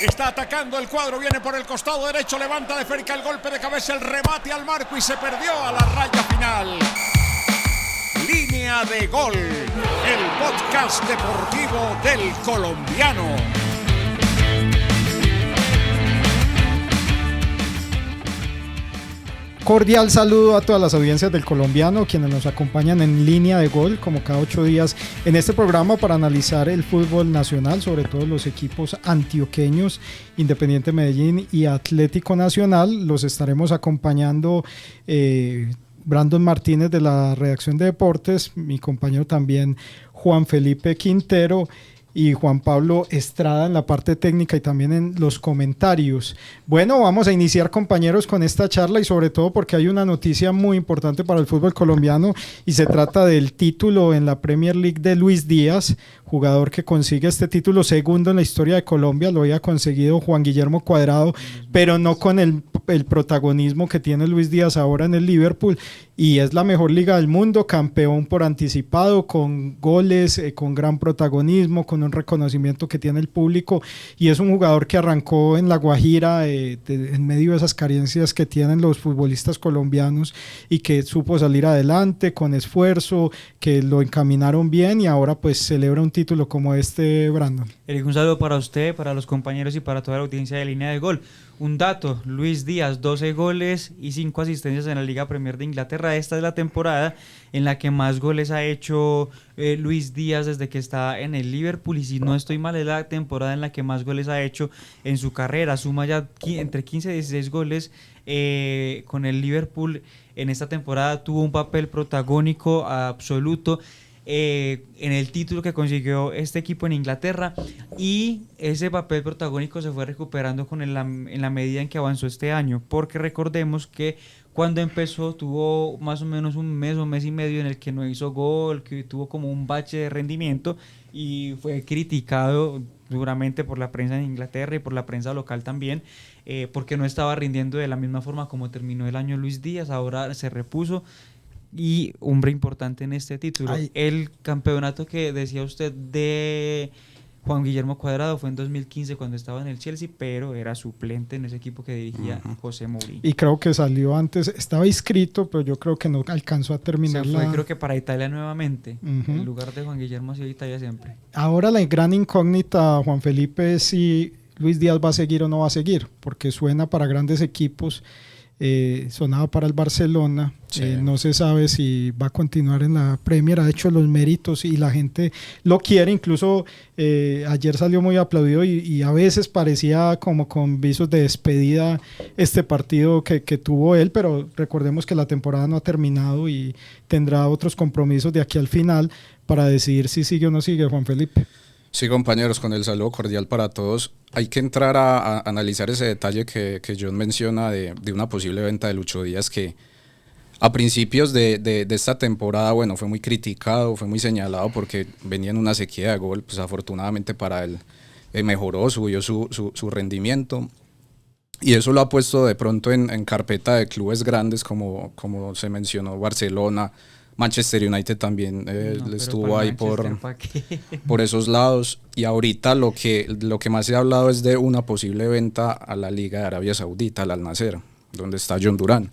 Está atacando el cuadro, viene por el costado derecho, levanta de cerca el golpe de cabeza, el remate al marco y se perdió a la raya final. Línea de Gol, el podcast deportivo del colombiano. Cordial saludo a todas las audiencias del colombiano, quienes nos acompañan en Línea de Gol, como cada 8 días en este programa para analizar el fútbol nacional, sobre todo los equipos antioqueños, Independiente Medellín y Atlético Nacional. Los estaremos acompañando Brandon Martínez de la redacción de deportes, mi compañero también Juan Felipe Quintero y Juan Pablo Estrada en la parte técnica y también en los comentarios. Bueno, vamos a iniciar, compañeros, con esta charla y sobre todo porque hay una noticia muy importante para el fútbol colombiano y se trata del título en la Premier League de Luis Díaz, jugador que consigue este título segundo en la historia de Colombia. Lo había conseguido Juan Guillermo Cuadrado, pero no con el protagonismo que tiene Luis Díaz ahora en el Liverpool, y es la mejor liga del mundo, campeón por anticipado, con goles, con gran protagonismo, con un reconocimiento que tiene el público, y es un jugador que arrancó en La Guajira en medio de esas carencias que tienen los futbolistas colombianos y que supo salir adelante con esfuerzo, que lo encaminaron bien y ahora pues celebra un título como este, Brandon. Eric, un saludo para usted, para los compañeros y para toda la audiencia de Línea de Gol. Un dato: Luis Díaz, 12 goles y 5 asistencias en la Liga Premier de Inglaterra. Esta es la temporada en la que más goles ha hecho Luis Díaz desde que está en el Liverpool, y si no estoy mal es la temporada en la que más goles ha hecho en su carrera. Suma ya entre 15 y 16 goles con el Liverpool en esta temporada. Tuvo un papel protagónico absoluto en el título que consiguió este equipo en Inglaterra, y ese papel protagónico se fue recuperando en la medida en que avanzó este año, porque recordemos que cuando empezó tuvo más o menos un mes y medio en el que no hizo gol, que tuvo como un bache de rendimiento y fue criticado duramente por la prensa en Inglaterra y por la prensa local también, porque no estaba rindiendo de la misma forma como terminó el año Luis Díaz. Ahora se repuso y hombre importante en este título. El campeonato que decía usted de Juan Guillermo Cuadrado fue en 2015 cuando estaba en el Chelsea, pero era suplente en ese equipo que dirigía José Mourinho. Y creo que salió antes, estaba inscrito, pero yo creo que no alcanzó a terminar. Se fue, creo que para Italia nuevamente. En lugar de Juan Guillermo ha sido Italia siempre. Ahora la gran incógnita, Juan Felipe, es si Luis Díaz va a seguir o no va a seguir, porque suena para grandes equipos. Sonaba para el Barcelona, sí. No se sabe si va a continuar en la Premier. Ha hecho los méritos y la gente lo quiere, incluso ayer salió muy aplaudido y a veces parecía como con visos de despedida este partido que tuvo él, pero recordemos que la temporada no ha terminado y tendrá otros compromisos de aquí al final para decidir si sigue o no sigue. Juan Felipe. Sí, compañeros, con el saludo cordial para todos. Hay que entrar a analizar ese detalle que John menciona de una posible venta de Lucho Díaz, que a principios de esta temporada, bueno, fue muy criticado, fue muy señalado porque venía en una sequía de gol. Pues afortunadamente para él mejoró, subió su rendimiento, y eso lo ha puesto de pronto en carpeta de clubes grandes como se mencionó, Barcelona, Manchester United también estuvo ahí por esos lados, y ahorita lo que más se ha hablado es de una posible venta a la Liga de Arabia Saudita, al Al-Nassr, donde está John Durán,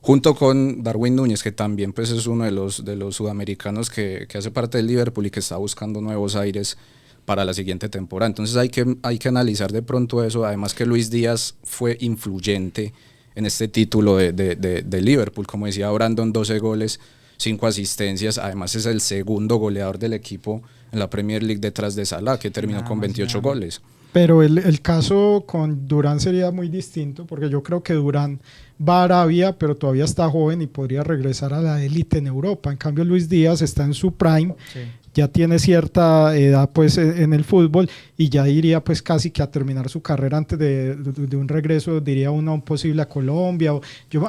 junto con Darwin Núñez, que también pues es uno de los sudamericanos que hace parte del Liverpool y que está buscando nuevos aires para la siguiente temporada. Entonces hay que analizar de pronto eso, además que Luis Díaz fue influyente en este título de Liverpool, como decía Brandon, 12 goles, 5 asistencias, además es el segundo goleador del equipo en la Premier League detrás de Salah, que terminó con 28 goles. Pero el caso con Durán sería muy distinto, porque yo creo que Durán va a Arabia, pero todavía está joven y podría regresar a la élite en Europa. En cambio Luis Díaz está en su prime, sí. Ya tiene cierta edad pues en el fútbol y ya iría pues casi que a terminar su carrera antes de un regreso, diría uno, un posible a Colombia.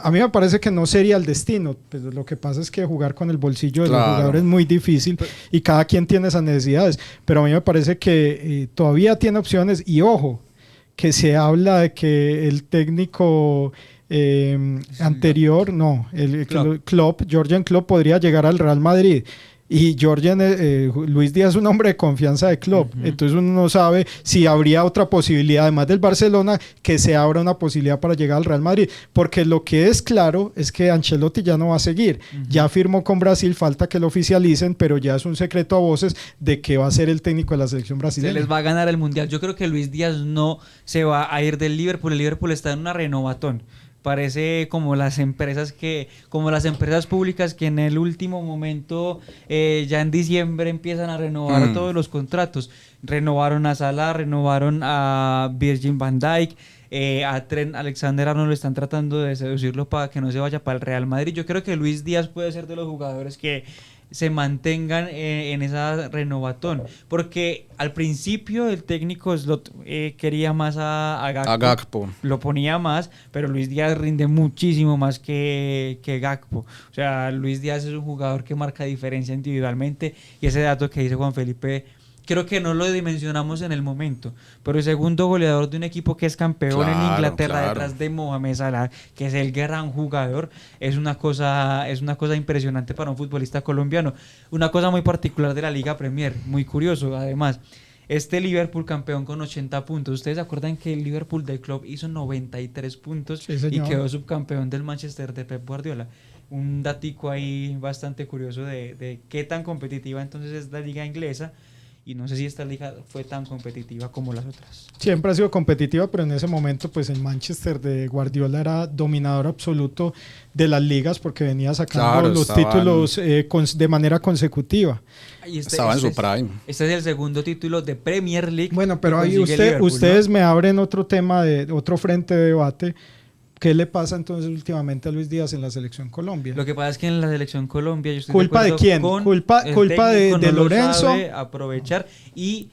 A mí me parece que no sería el destino, pues lo que pasa es que jugar con el bolsillo de los jugadores es muy difícil y cada quien tiene esas necesidades, pero a mí me parece que todavía tiene opciones. Y ojo, que se habla de que el técnico anterior, Jürgen Klopp podría llegar al Real Madrid. y Luis Díaz es un hombre de confianza de Klopp, entonces uno no sabe si habría otra posibilidad, además del Barcelona, que se abra una posibilidad para llegar al Real Madrid, porque lo que es claro es que Ancelotti ya no va a seguir, ya firmó con Brasil, falta que lo oficialicen, pero ya es un secreto a voces de que va a ser el técnico de la selección brasileña. Se les va a ganar el Mundial. Yo creo que Luis Díaz no se va a ir del Liverpool. El Liverpool está en una renovatón. Parece como las empresas públicas que en el último momento, ya en diciembre, empiezan a renovar todos los contratos. Renovaron a Salah, renovaron a Virgil van Dijk, a Trent Alexander-Arnold, están tratando de seducirlo para que no se vaya para el Real Madrid. Yo creo que Luis Díaz puede ser de los jugadores que se mantengan en esa renovatón, porque al principio el técnico Slot quería más a Gakpo, lo ponía más, pero Luis Díaz rinde muchísimo más que Gakpo. O sea, Luis Díaz es un jugador que marca diferencia individualmente, y ese dato que dice Juan Felipe creo que no lo dimensionamos en el momento, pero el segundo goleador de un equipo que es campeón en Inglaterra, detrás de Mohamed Salah, que es el gran jugador, es una cosa impresionante para un futbolista colombiano. Una cosa muy particular de la Liga Premier, muy curioso además. Este Liverpool campeón con 80 puntos. ¿Ustedes se acuerdan que el Liverpool del club hizo 93 puntos y quedó subcampeón del Manchester de Pep Guardiola? Un datico ahí bastante curioso de qué tan competitiva entonces es la liga inglesa. Y no sé si esta liga fue tan competitiva como las otras. Siempre ha sido competitiva, pero en ese momento pues el Manchester de Guardiola era dominador absoluto de las ligas, porque venía sacando los títulos de manera consecutiva. Estaba en su prime. Este es el segundo título de Premier League. Bueno, pero ahí ustedes, ¿no?, me abren otro tema, otro frente de debate. ¿Qué le pasa entonces últimamente a Luis Díaz en la Selección Colombia? Lo que pasa es que en la Selección Colombia yo estoy ¿culpa de quién? ¿Culpa de Lorenzo? Sabe aprovechar, y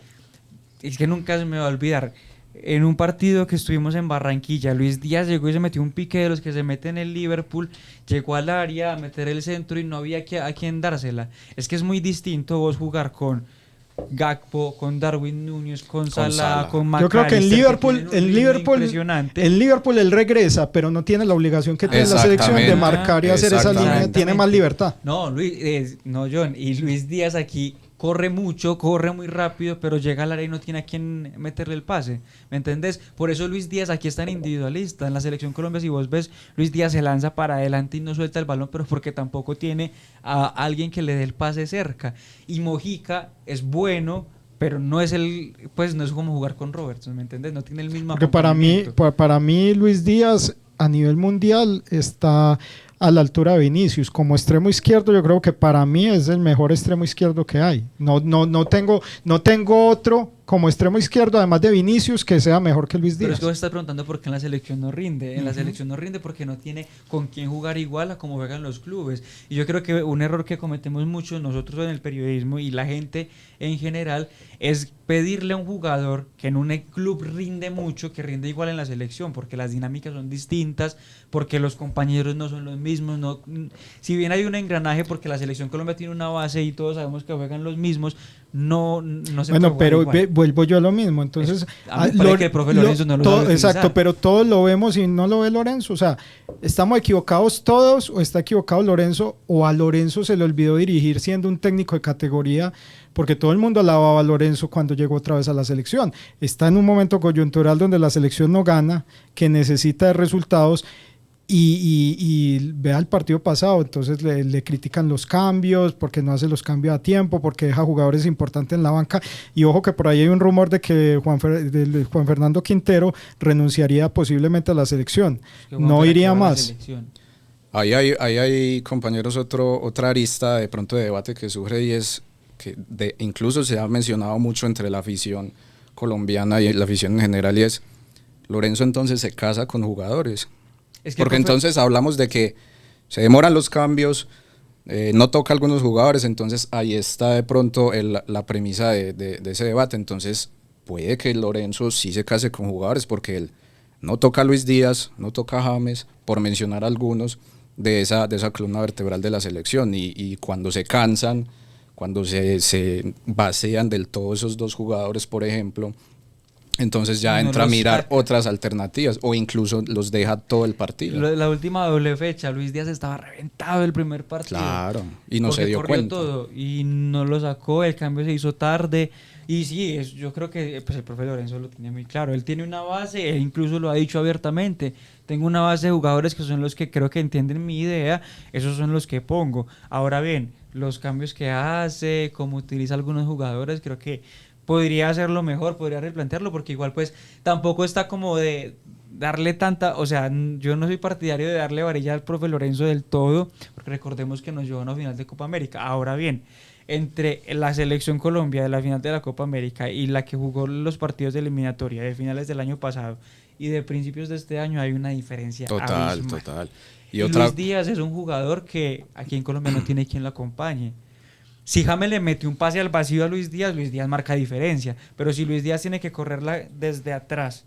es que nunca se me va a olvidar. En un partido que estuvimos en Barranquilla, Luis Díaz llegó y se metió un pique de los que se meten en el Liverpool, llegó al área a meter el centro y no había a quien dársela. Es que es muy distinto vos jugar con Gakpo, con Darwin Núñez, con Salah, con McAllister. Yo creo que en Liverpool él regresa, pero no tiene la obligación que tiene la selección de marcar y hacer esa línea, tiene más libertad. No, John, y Luis Díaz aquí corre mucho, corre muy rápido, pero llega al área y no tiene a quien meterle el pase, ¿me entendés? Por eso Luis Díaz aquí es tan individualista. En la Selección Colombia, si vos ves, Luis Díaz se lanza para adelante y no suelta el balón, pero porque tampoco tiene a alguien que le dé el pase cerca. Y Mojica es bueno, pero no es no es como jugar con Robertson, ¿me entendés? No tiene el mismo acompañamiento. Porque para mí Luis Díaz a nivel mundial está a la altura de Vinicius. Como extremo izquierdo, yo creo que para mí es el mejor extremo izquierdo que hay. No tengo otro como extremo izquierdo, además de Vinicius, que sea mejor que Luis Díaz. Pero es que vos estás preguntando por qué en la selección no rinde. En la selección no rinde porque no tiene con quién jugar igual a como juegan los clubes. Y yo creo que un error que cometemos mucho nosotros en el periodismo y la gente en general es pedirle a un jugador que en un club rinde mucho, que rinde igual en la selección, porque las dinámicas son distintas, porque los compañeros no son los mismos. Si bien hay un engranaje, porque la selección Colombia tiene una base y todos sabemos que juegan los mismos, no se bueno, pero vuelvo yo a lo mismo. Entonces, a mí me parece que el profe Lorenzo no lo sabe utilizar. Exacto, pero todos lo vemos y no lo ve Lorenzo. O sea, ¿estamos equivocados todos o está equivocado Lorenzo, o a Lorenzo se le olvidó dirigir siendo un técnico de categoría? Porque todo el mundo alababa a Lorenzo cuando llegó otra vez a la selección. Está en un momento coyuntural donde la selección no gana, que necesita de resultados. Y vea el partido pasado, entonces le critican los cambios, porque no hace los cambios a tiempo, porque deja jugadores importantes en la banca. Y ojo que por ahí hay un rumor de que Juan Fernando Quintero renunciaría posiblemente a la selección, no iría más. Ahí hay, compañeros, otra arista de pronto de debate que surge, y es que incluso se ha mencionado mucho entre la afición colombiana y la afición en general, y es: Lorenzo entonces se casa con jugadores. Porque entonces hablamos de que se demoran los cambios, no toca a algunos jugadores, entonces ahí está de pronto la premisa de ese debate. Entonces puede que Lorenzo sí se case con jugadores, porque él no toca a Luis Díaz, no toca a James, por mencionar algunos de esa columna vertebral de la selección, y cuando se cansan, cuando se vacían del todo esos dos jugadores, por ejemplo, Entonces ya No entra a los mirar saca. otras alternativas o incluso los deja todo el partido. La última doble fecha, Luis Díaz estaba reventado el primer partido. Claro, y no se Porque dio corrió cuenta. todo y no lo sacó, el cambio se hizo tarde. Y sí, yo creo que pues el profe Lorenzo lo tiene muy claro. Él tiene una base, él incluso lo ha dicho abiertamente. Tengo una base de jugadores que son los que creo que entienden mi idea, esos son los que pongo. Ahora bien, los cambios que hace, cómo utiliza algunos jugadores, creo que podría hacerlo mejor, podría replantearlo, porque igual pues tampoco está como de darle tanta, o sea, yo no soy partidario de darle varilla al profe Lorenzo del todo, porque recordemos que nos llevó a una final de Copa América. Ahora bien, entre la selección Colombia de la final de la Copa América y la que jugó los partidos de eliminatoria de finales del año pasado y de principios de este año, hay una diferencia Total, abismal. total. Y otra, Luis Díaz es un jugador que aquí en Colombia no tiene quien lo acompañe. Si James le mete un pase al vacío a Luis Díaz marca diferencia. Pero si Luis Díaz tiene que correrla desde atrás,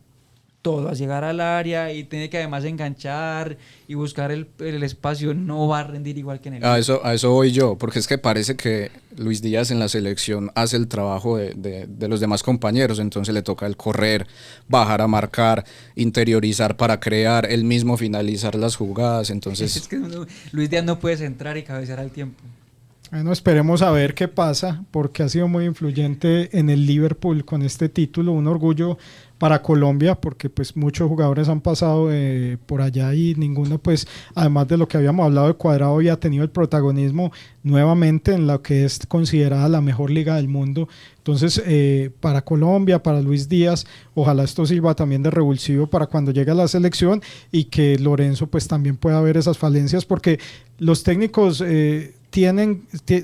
todo, a llegar al área y tiene que además enganchar y buscar el espacio, no va a rendir igual que en el a eso voy yo, porque es que parece que Luis Díaz en la selección hace el trabajo de los demás compañeros, entonces le toca el correr, bajar a marcar, interiorizar para crear, él mismo finalizar las jugadas, entonces... Es que Luis Díaz no puede centrar y cabecear al tiempo. Bueno, esperemos a ver qué pasa, porque ha sido muy influyente en el Liverpool con este título, un orgullo para Colombia, porque pues muchos jugadores han pasado por allá y ninguno pues, además de lo que habíamos hablado de Cuadrado, había tenido el protagonismo nuevamente en lo que es considerada la mejor liga del mundo. Entonces, para Colombia, para Luis Díaz, ojalá esto sirva también de revulsivo para cuando llegue a la selección y que Lorenzo pues también pueda ver esas falencias, porque los técnicos...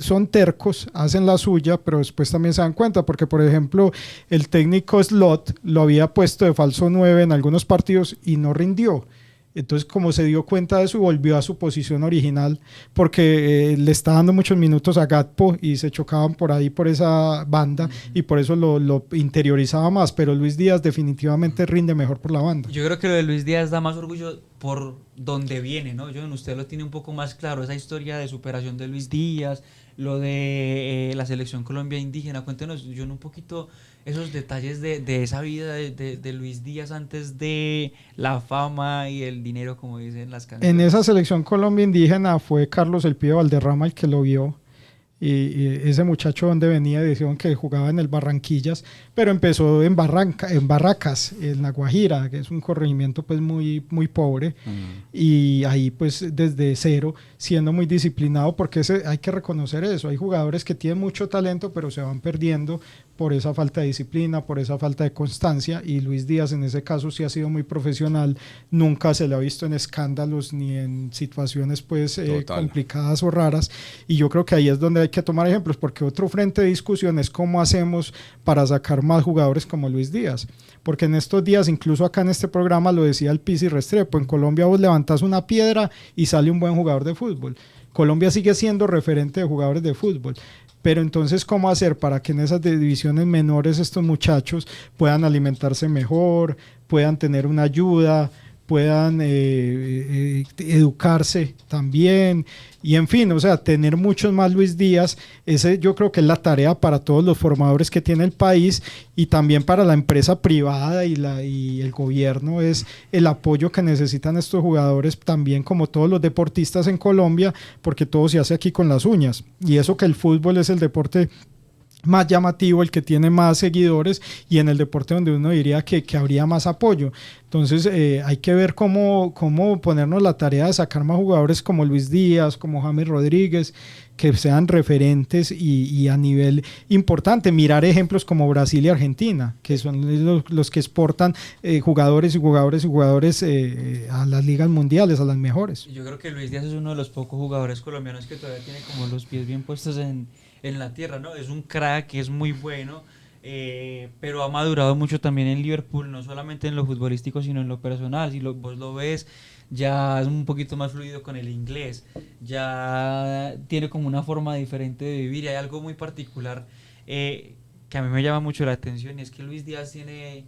son tercos, hacen la suya, pero después también se dan cuenta, porque por ejemplo el técnico Slot lo había puesto de falso 9 en algunos partidos y no rindió. Entonces, como se dio cuenta de eso, volvió a su posición original, porque le está dando muchos minutos a Gakpo y se chocaban por ahí por esa banda, y por eso lo interiorizaba más. Pero Luis Díaz definitivamente rinde mejor por la banda. Yo creo que lo de Luis Díaz da más orgullo por donde viene, ¿no? John, usted lo tiene un poco más claro, esa historia de superación de Luis Díaz, lo de la selección Colombia indígena. Cuéntenos, John, un poquito esos detalles de esa vida de Luis Díaz antes de la fama y el dinero, como dicen las canciones. En esa selección Colombia indígena fue Carlos El Pío Valderrama el que lo vio. Y ese muchacho donde venía, decían que jugaba en el Barranquillas, pero empezó en Barracas, en La Guajira, que es un corregimiento pues muy, muy pobre, y ahí pues desde cero, siendo muy disciplinado, porque hay que reconocer eso, hay jugadores que tienen mucho talento, pero se van perdiendo por esa falta de disciplina, por esa falta de constancia, y Luis Díaz en ese caso sí ha sido muy profesional, nunca se le ha visto en escándalos ni en situaciones pues complicadas o raras, y yo creo que ahí es donde hay que tomar ejemplos, porque otro frente de discusión es cómo hacemos para sacar más jugadores como Luis Díaz, porque en estos días, incluso acá en este programa lo decía el Pizzi Restrepo, en Colombia vos levantás una piedra y sale un buen jugador de fútbol. Colombia sigue siendo referente de jugadores de fútbol, pero entonces ¿cómo hacer para que en esas divisiones menores estos muchachos puedan alimentarse mejor, puedan tener una ayuda, puedan educarse también, y en fin, o sea, tener muchos más Luis Díaz? Ese yo creo que es la tarea para todos los formadores que tiene el país, y también para la empresa privada y el gobierno, es el apoyo que necesitan estos jugadores también, como todos los deportistas en Colombia, porque todo se hace aquí con las uñas, y eso que el fútbol es el deporte más llamativo, el que tiene más seguidores, y en el deporte donde uno diría que habría más apoyo. Entonces hay que ver cómo ponernos la tarea de sacar más jugadores como Luis Díaz, como James Rodríguez, que sean referentes y a nivel importante. Mirar ejemplos como Brasil y Argentina, que son los que exportan jugadores a las ligas mundiales, a las mejores. Yo creo que Luis Díaz es uno de los pocos jugadores colombianos que todavía tiene como los pies bien puestos en la tierra, ¿no? Es un crack, es muy bueno, pero ha madurado mucho también en Liverpool, no solamente en lo futbolístico, sino en lo personal. Si vos lo ves, ya es un poquito más fluido con el inglés, ya tiene como una forma diferente de vivir, y hay algo muy particular que a mí me llama mucho la atención, y es que Luis Díaz tiene,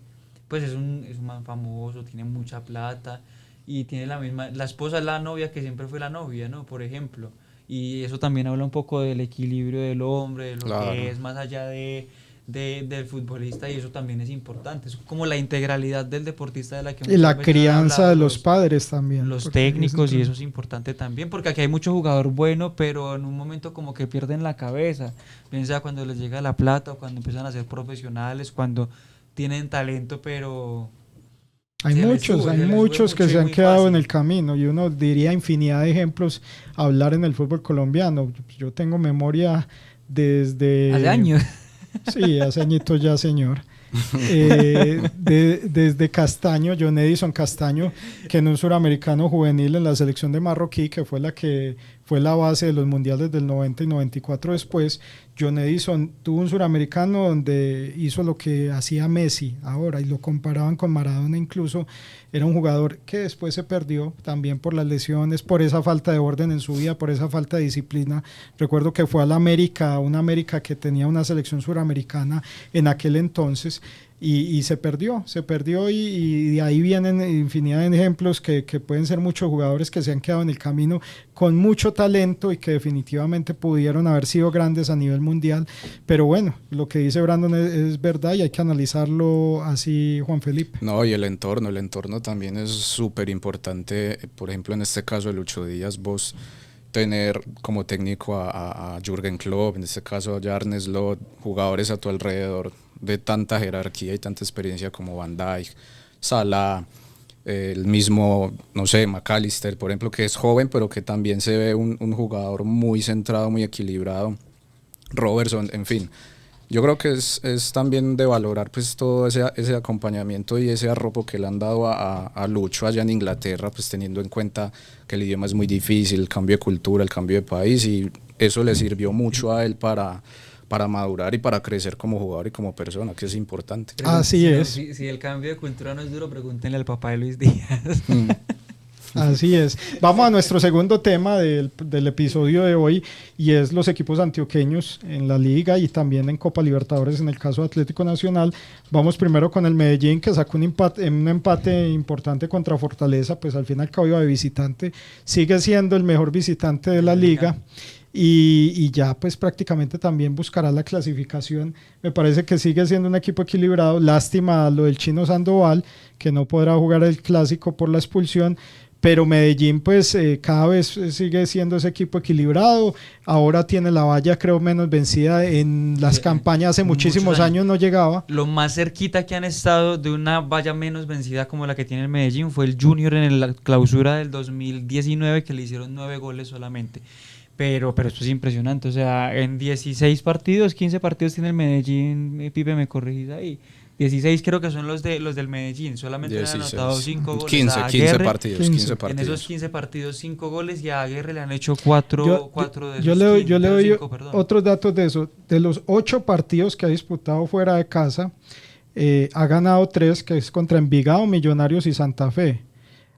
pues es un man famoso, tiene mucha plata, y tiene la esposa es la novia que siempre fue la novia, ¿no? Por ejemplo. Y eso también habla un poco del equilibrio del hombre, de lo que es más allá de del futbolista, y eso también es importante. Es como la integralidad del deportista de la que Y la muchas veces crianza de hablamos, los padres también. los porque técnicos, y es eso es importante también, porque aquí hay mucho jugador bueno, pero en un momento como que pierden la cabeza, bien sea cuando les llega la plata o cuando empiezan a ser profesionales, cuando tienen talento, pero Hay se les muchos, sube, hay se les muchos sube que mucho se y han muy quedado en fácil. el camino y uno diría infinidad de ejemplos a hablar en el fútbol colombiano. Yo tengo memoria desde... Hace años. Sí, hace añitos ya, señor. Desde Castaño, John Edison Castaño, que en un suramericano juvenil en la selección de Marroquí, que fue la base de los mundiales del 90 y 94 después, John Edison tuvo un suramericano donde hizo lo que hacía Messi ahora y lo comparaban con Maradona incluso. Era un jugador que después se perdió también por las lesiones, por esa falta de orden en su vida, por esa falta de disciplina. Recuerdo que fue a la América, una América que tenía una selección suramericana en aquel entonces, y se perdió y de ahí vienen infinidad de ejemplos que pueden ser muchos jugadores que se han quedado en el camino con mucho talento y que definitivamente pudieron haber sido grandes a nivel mundial, pero bueno, lo que dice Brandon es verdad y hay que analizarlo así, Juan Felipe. No, y el entorno también es súper importante. Por ejemplo, en este caso de Lucho Díaz, vos tener como técnico a Jürgen Klopp, en este caso a Arne Slot, jugadores a tu alrededor de tanta jerarquía y tanta experiencia como Van Dijk, Salah, el mismo, no sé, McAllister, por ejemplo, que es joven, pero que también se ve un jugador muy centrado, muy equilibrado, Robertson, en fin. Yo creo que es también de valorar pues todo ese acompañamiento y ese arropo que le han dado a Lucho allá en Inglaterra, pues teniendo en cuenta que el idioma es muy difícil, el cambio de cultura, el cambio de país, y eso le sirvió mucho a él para madurar y para crecer como jugador y como persona, que es importante. Así es. Si el cambio de cultura no es duro, pregúntenle al papá de Luis Díaz. Así es. Vamos a nuestro segundo tema del episodio de hoy, y es los equipos antioqueños en la liga y también en Copa Libertadores en el caso de Atlético Nacional. Vamos primero con el Medellín, que sacó un empate importante contra Fortaleza, pues al fin y al cabo iba de visitante, sigue siendo el mejor visitante de la liga. Y ya pues prácticamente también buscará la clasificación. Me parece que sigue siendo un equipo equilibrado. Lástima lo del Chino Sandoval, que no podrá jugar el clásico por la expulsión, pero Medellín pues cada vez sigue siendo ese equipo equilibrado. Ahora tiene la valla, creo, menos vencida. En las campañas hace muchísimos años no llegaba. Lo más cerquita que han estado de una valla menos vencida como la que tiene el Medellín fue el Junior en la clausura del 2019, que le hicieron 9 goles solamente. Pero esto es impresionante, o sea, en 16 partidos, 15 partidos tiene el Medellín, Pipe, me corregís ahí, 16 creo que son los del Medellín, solamente le han anotado 5 goles 15 partidos. 15 partidos. En esos 15 partidos, 5 goles, y a Aguirre le han hecho 4 de esos yo le doy 5, perdón. Otros datos de eso. De los 8 partidos que ha disputado fuera de casa, ha ganado 3, que es contra Envigado, Millonarios y Santa Fe.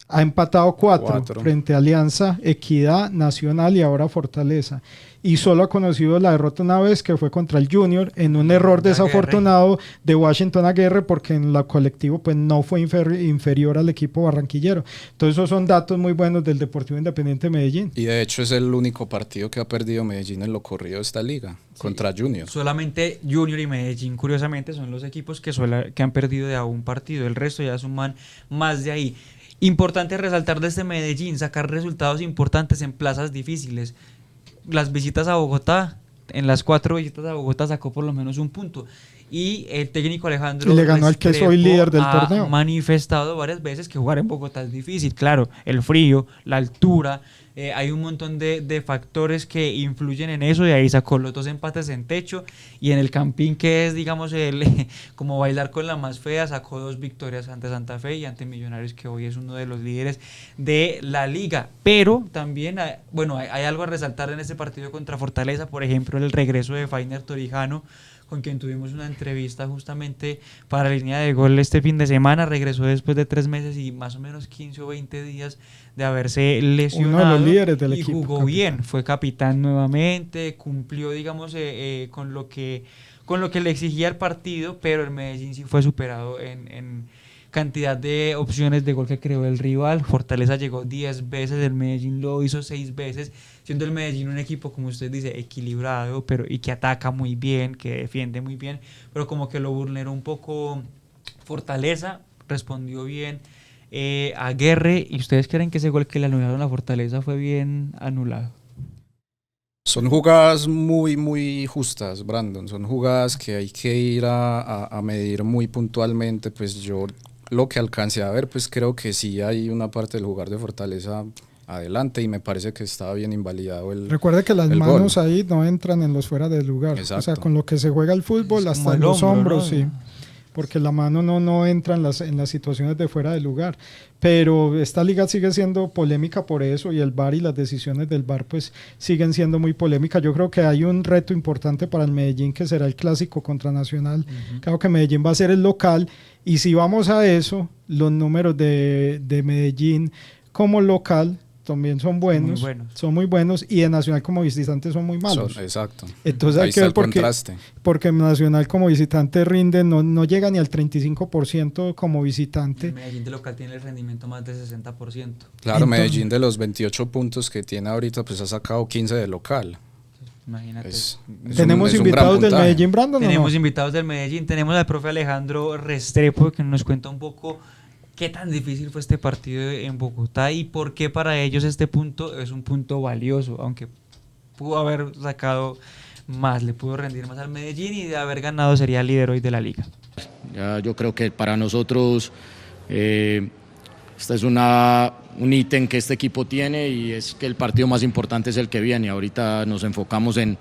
Ha empatado 4 frente a Alianza, Equidad, Nacional y ahora Fortaleza. Y solo ha conocido la derrota una vez, que fue contra el Junior, en un error desafortunado de Washington Aguirre, porque en la colectivo pues no fue inferior al equipo barranquillero. Entonces esos son datos muy buenos del Deportivo Independiente de Medellín. Y de hecho es el único partido que ha perdido Medellín en lo corrido de esta liga, contra Junior. Solamente Junior y Medellín, curiosamente, son los equipos que han perdido de a un partido. El resto ya suman más de ahí. Importante resaltar de este Medellín, sacar resultados importantes en plazas difíciles. Las visitas a Bogotá, en las 4 visitas a Bogotá sacó por lo menos un punto. Y el técnico Alejandro le ganó al que soy líder del torneo. Ha manifestado varias veces que jugar en Bogotá es difícil. Claro, el frío, la altura, hay un montón de factores que influyen en eso, y ahí sacó los 2 empates en techo, y en el Campín, que es, digamos, como bailar con la más fea, sacó 2 victorias ante Santa Fe y ante Millonarios, que hoy es uno de los líderes de la liga. Pero también hay algo a resaltar en este partido contra Fortaleza, por ejemplo, el regreso de Fainer Torijano, con quien tuvimos una entrevista justamente para la línea de gol este fin de semana. Regresó después de 3 meses y más o menos 15 o 20 días de haberse lesionado. Uno de los líderes del y equipo. Jugó bien, fue capitán nuevamente, cumplió, digamos, con lo que le exigía el partido, pero el Medellín sí fue superado en cantidad de opciones de gol que creó el rival. Fortaleza llegó 10 veces, el Medellín lo hizo 6 veces, siendo el Medellín un equipo, como usted dice, equilibrado, pero y que ataca muy bien, que defiende muy bien, pero como que lo vulneró un poco Fortaleza, respondió bien a Guerre. ¿Y ustedes creen que ese gol que le anularon a Fortaleza fue bien anulado? Son jugadas muy, muy justas, Brandon. Son jugadas que hay que ir a medir muy puntualmente. Pues yo lo que alcancé a ver, pues creo que sí hay una parte del jugador de Fortaleza adelante y me parece que estaba bien invalidado el Recuerde que las el manos gol. ahí no entran en los fuera de lugar. Exacto. O sea, con lo que se juega el fútbol, Es hasta como en el los hombro, hombros, ¿no? sí. Porque la mano no entra en las situaciones de fuera de lugar. Pero esta liga sigue siendo polémica por eso, y el VAR y las decisiones del VAR pues siguen siendo muy polémicas. Yo creo que hay un reto importante para el Medellín, que será el clásico contra Nacional. Creo que Medellín va a ser el local, y si vamos a eso, los números de Medellín como local también son muy buenos, y de Nacional como visitante son muy malos. Exacto. Entonces Ahí hay que está ver el contraste. porque Nacional como visitante rinde, no llega ni al 35% como visitante. El Medellín de local tiene el rendimiento más del 60%. Claro, Entonces, Medellín de los 28 puntos que tiene ahorita, pues ha sacado 15 de local. Imagínate. ¿Tenemos es un gran invitados del puntaje. Medellín, Brandon? Tenemos ¿O no? invitados del Medellín, tenemos al profe Alejandro Restrepo, que nos cuenta un poco qué tan difícil fue este partido en Bogotá y por qué para ellos este punto es un punto valioso, aunque pudo haber sacado más, le pudo rendir más al Medellín, y de haber ganado sería líder hoy de la liga. Ya, yo creo que para nosotros este es un ítem que este equipo tiene, y es que el partido más importante es el que viene. Ahorita nos enfocamos en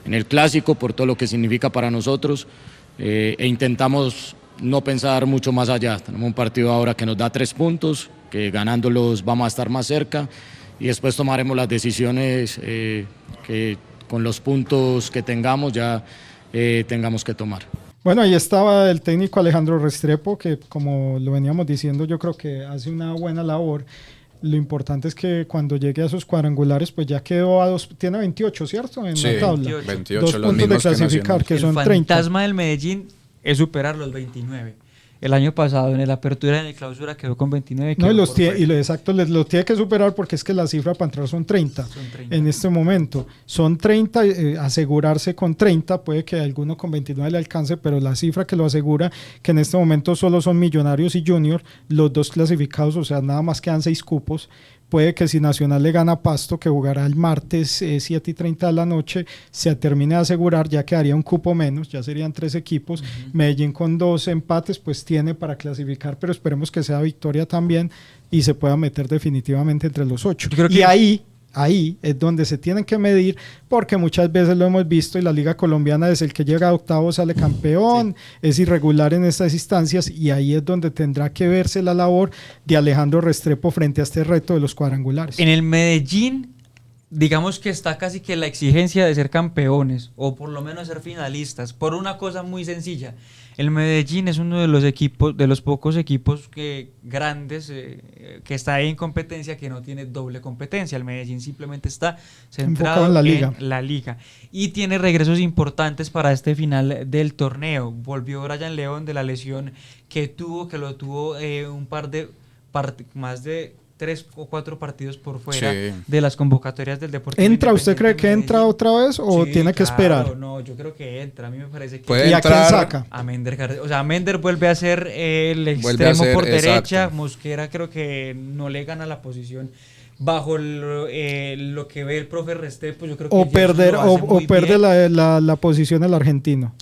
el clásico por todo lo que significa para nosotros, e intentamos no pensar mucho más allá. Tenemos un partido ahora que nos da 3 puntos, que ganándolos vamos a estar más cerca, y después tomaremos las decisiones que con los puntos que tengamos ya tengamos que tomar. Bueno, ahí estaba el técnico Alejandro Restrepo, que como lo veníamos diciendo, yo creo que hace una buena labor. Lo importante es que cuando llegue a esos cuadrangulares, pues ya quedó a 2, tiene 28, ¿cierto? En Sí, la tabla. 28, 2 los puntos de mismos que clasificar, Nacional. que El son 30. fantasma del Medellín es superar los 29. El año pasado en la apertura y en la clausura quedó con 29. No, quedó por fuera. exacto, los tiene que superar, porque es que la cifra para entrar son 30, Son 30. en este momento. Son 30, asegurarse con 30, puede que alguno con 29 le alcance, pero la cifra que lo asegura, que en este momento solo son Millonarios y Junior, los dos clasificados, o sea, nada más quedan 6 cupos. Puede que si Nacional le gana a Pasto, que jugará el martes 7:30 de la noche, se termine de asegurar, ya quedaría un cupo menos, ya serían 3 equipos. Medellín con 2 empates pues tiene para clasificar, pero esperemos que sea victoria también y se pueda meter definitivamente entre los 8. Yo creo Y que ahí es donde se tienen que medir, porque muchas veces lo hemos visto, y la liga colombiana desde el que llega a octavo sale campeón, es irregular en estas instancias, y ahí es donde tendrá que verse la labor de Alejandro Restrepo frente a este reto de los cuadrangulares. En el Medellín, digamos que está casi que la exigencia de ser campeones, o por lo menos ser finalistas, por una cosa muy sencilla. El Medellín es uno de los equipos, de los pocos equipos grandes que está ahí en competencia, que no tiene doble competencia. El Medellín simplemente está centrado enfocado en la liga y tiene regresos importantes para este final del torneo. Volvió Brian León de la lesión que lo tuvo más de 3 o 4 partidos por fuera de las convocatorias del Deportivo ¿Entra? ¿Usted cree Independiente que de entra Medellín. otra vez o Sí, tiene que esperar? No, yo creo que entra. A mí me parece que Puede ¿Y a quién entrar- saca? a Mender, o sea, Mender vuelve a ser el Vuelve a extremo ser, por derecha. exacto. Mosquera creo que no le gana la posición bajo lo que ve el profe Restrepo. Yo creo que O Gerson lo hace muy pierde bien. la posición el argentino.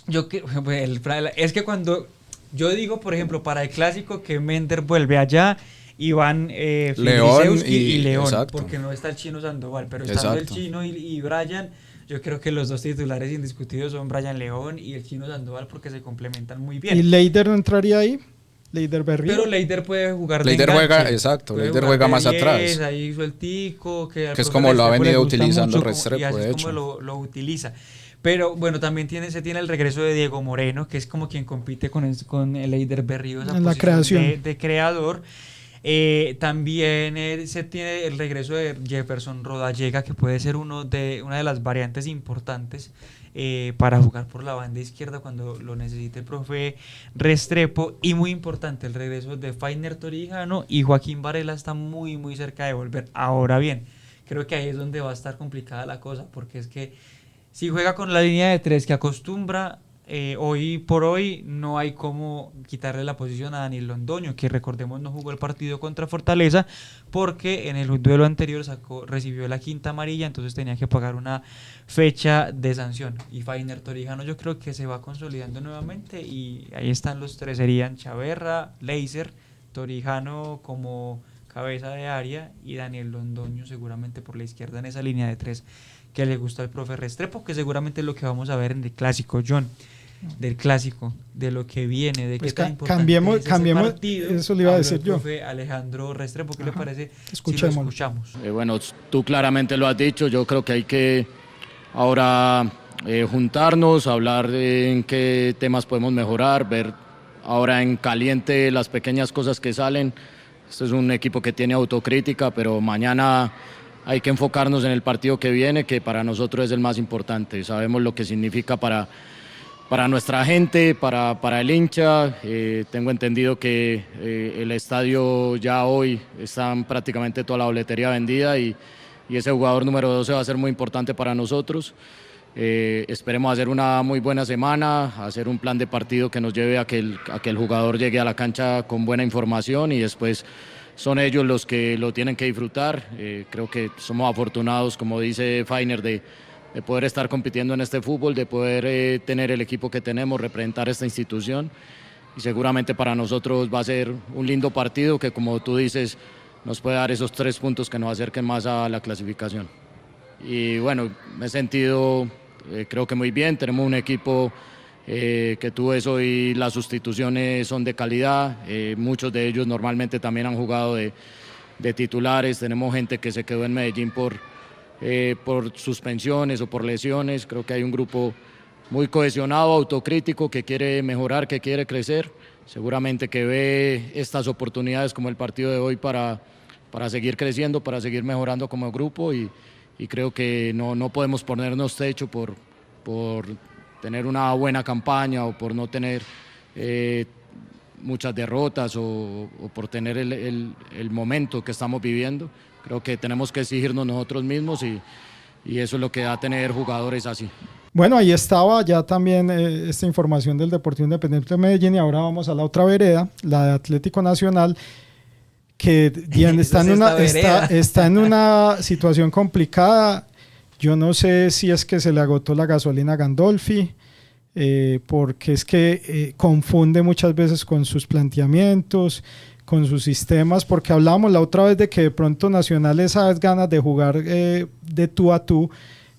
Es que cuando yo digo, por ejemplo, para el clásico que Mender vuelve allá, y van León Filiseus y León, exacto. porque no está el chino Sandoval, pero estando el chino y Brian, yo creo que los dos titulares indiscutidos son Brian León y el chino Sandoval, porque se complementan muy bien. ¿Y Leider no entraría ahí? Leider Berrío. Pero Leider puede jugar de Leider enganche. juega, exacto, Puede Leider jugar juega de más 10, atrás. ahí sueltico, que es como lo ha venido utilizando Restrepo, y así de es como hecho. lo utiliza. Pero bueno, también se tiene el regreso de Diego Moreno, que es como quien compite con el Leider Berrío, esa En la posición creación. de creador. También se tiene el regreso de Jefferson Rodallega, que puede ser una de las variantes importantes para jugar por la banda izquierda cuando lo necesite el profe Restrepo. Y muy importante, el regreso de Fainer Torijano, y Joaquín Varela está muy muy cerca de volver. Ahora bien, creo que ahí es donde va a estar complicada la cosa, porque es que si juega con la línea de 3 que acostumbra, hoy por hoy no hay cómo quitarle la posición a Daniel Londoño, que recordemos no jugó el partido contra Fortaleza porque en el duelo anterior recibió la quinta amarilla, entonces tenía que pagar una fecha de sanción. Y Fainer Torijano yo creo que se va consolidando nuevamente, y ahí están los tres, serían Chaverra, Leiser, Torijano como cabeza de área y Daniel Londoño seguramente por la izquierda en esa línea de 3 que le gusta al profe Restrepo, que seguramente es lo que vamos a ver en el clásico, John. Del clásico, de lo que viene, de pues qué tan importante es ese partido. Eso le iba a decir yo. Profe Alejandro Restrepo, ¿qué le parece si lo escuchamos? Bueno, tú claramente lo has dicho, yo creo que hay que ahora juntarnos, hablar en qué temas podemos mejorar, ver ahora en caliente las pequeñas cosas que salen. Este es un equipo que tiene autocrítica, pero mañana hay que enfocarnos en el partido que viene, que para nosotros es el más importante. Sabemos lo que significa para nuestra gente, para el hincha. Tengo entendido que el estadio ya hoy está prácticamente toda la boletería vendida, y ese jugador número 12 va a ser muy importante para nosotros. Esperemos hacer una muy buena semana, hacer un plan de partido que nos lleve a que el jugador llegue a la cancha con buena información, y después son ellos los que lo tienen que disfrutar. Creo que somos afortunados, como dice Fainer, de poder estar compitiendo en este fútbol, de poder tener el equipo que tenemos, representar esta institución, y seguramente para nosotros va a ser un lindo partido que, como tú dices, nos puede dar esos 3 puntos que nos acerquen más a la clasificación. Y bueno, me he sentido creo que muy bien, tenemos un equipo que tú ves hoy, las sustituciones son de calidad, muchos de ellos normalmente también han jugado de titulares, tenemos gente que se quedó en Medellín por suspensiones o por lesiones. Creo que hay un grupo muy cohesionado, autocrítico, que quiere mejorar, que quiere crecer, seguramente que ve estas oportunidades como el partido de hoy para seguir creciendo, para seguir mejorando como grupo, y creo que no podemos ponernos techo por tener una buena campaña o por no tener muchas derrotas o por tener el momento que estamos viviendo. Creo que tenemos que exigirnos nosotros mismos, y eso es lo que da tener jugadores así. Bueno, ahí estaba ya también esta información del Deportivo Independiente de Medellín, y ahora vamos a la otra vereda, la de Atlético Nacional, que está en una situación complicada. Yo no sé si es que se le agotó la gasolina a Gandolfi, porque es que confunde muchas veces con sus planteamientos, con sus sistemas, porque hablábamos la otra vez de que de pronto Nacional, esas ganas de jugar de tú a tú,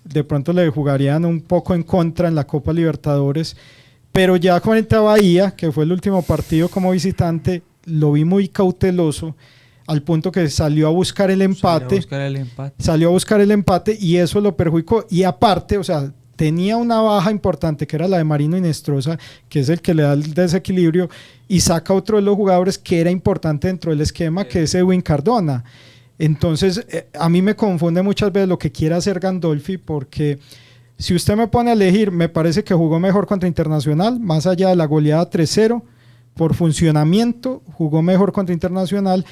de pronto le jugarían un poco en contra en la Copa Libertadores, pero ya frente a Bahía, que fue el último partido como visitante, lo vi muy cauteloso, al punto que salió a buscar el empate, y eso lo perjudicó. Y aparte, o sea, tenía una baja importante que era la de Marino Inestrosa, que es el que le da el desequilibrio, y saca otro de los jugadores que era importante dentro del esquema, que es Edwin Cardona. Entonces a mí me confunde muchas veces lo que quiere hacer Gandolfi, porque si usted me pone a elegir, me parece que jugó mejor contra Internacional, más allá de la goleada 3-0, por funcionamiento jugó mejor contra Internacional